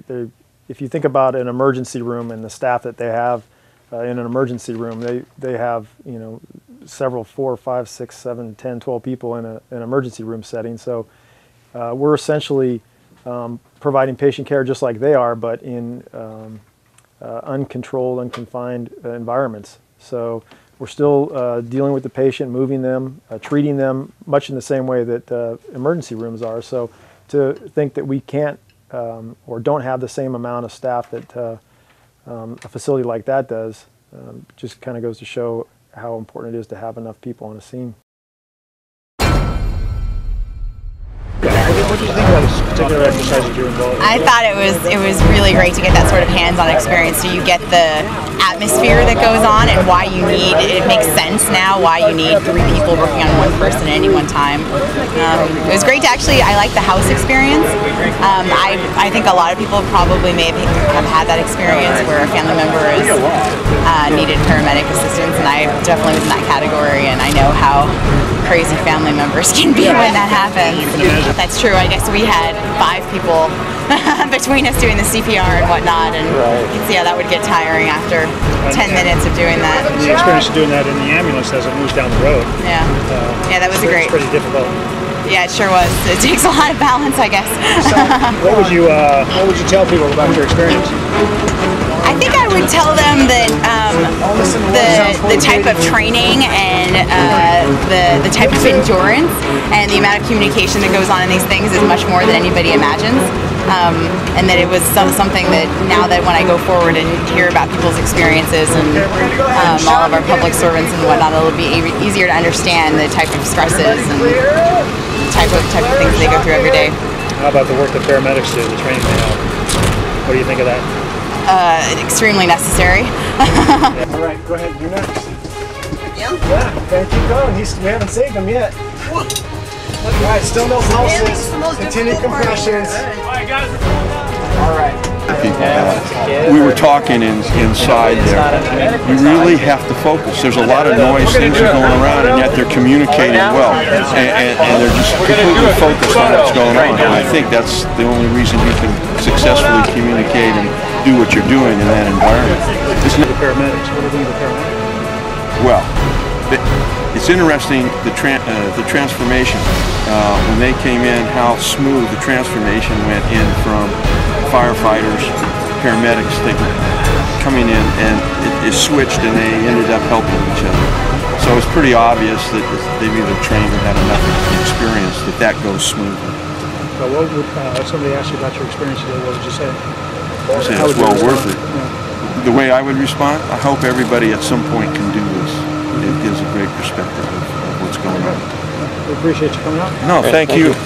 if you think about an emergency room and the staff that they have in an emergency room, they have, you know, several 4, 5, 6, 7, 10, 12 people in an emergency room setting. So we're essentially providing patient care just like they are, but in uncontrolled, unconfined environments. So we're still dealing with the patient, moving them, treating them much in the same way that emergency rooms are. So to think that we can't or don't have the same amount of staff that a facility like that does just kind of goes to show how important it is to have enough people on a scene. What do you think about this particular exercise that you're involved in? I thought it was really great to get that sort of hands-on experience, so you get the atmosphere that goes on and why you need, it makes sense now why you need 3 people working on one person at any one time. It was great to actually, I like the house experience. I think a lot of people probably may have had that experience where a family member is needed paramedic assistance, and I definitely was in that category, and I know how crazy family members can be when that happens. That's true. I guess we had 5 people between us doing the CPR and whatnot, and you can see how that would get tiring after 10 minutes of doing that. The experience of doing that in the ambulance as it moves down the road. Yeah, that was great. It's pretty difficult. Yeah, it sure was. It takes a lot of balance, I guess. So, what would you tell people about your experience? I think I would tell them that the type of training and the type of endurance and the amount of communication that goes on in these things is much more than anybody imagines. And that it was something that now that when I go forward and hear about people's experiences and all of our public servants and whatnot, it'll be easier to understand the type of stresses and the type of things they go through every day. How about the work that paramedics do, the training they have? What do you think of that? Extremely necessary. All right, go ahead. You're next. Yeah, thank you. Go. We haven't saved him yet. All right, still no pulses. Continued compressions. All right. We were talking inside there. You really have to focus. There's a lot of noise, things are going around, and yet they're communicating well, and they're just completely focused on what's going on. And I think that's the only reason you can successfully communicate and do what you're doing in that environment. It's not the paramedics. What do you think of the paramedics? Well, it's interesting the transformation when they came in, how smooth the transformation went in from firefighters, paramedics. They were coming in and it switched, and they ended up helping each other. So it's pretty obvious that they've either trained or had enough experience that goes smoothly. So what would, if somebody asked you about your experience today, what would you say? I say it's well worth it. Yeah. The way I would respond, I hope everybody at some point can do this. It gives a great perspective of what's going on. We appreciate you coming out. No, thank you.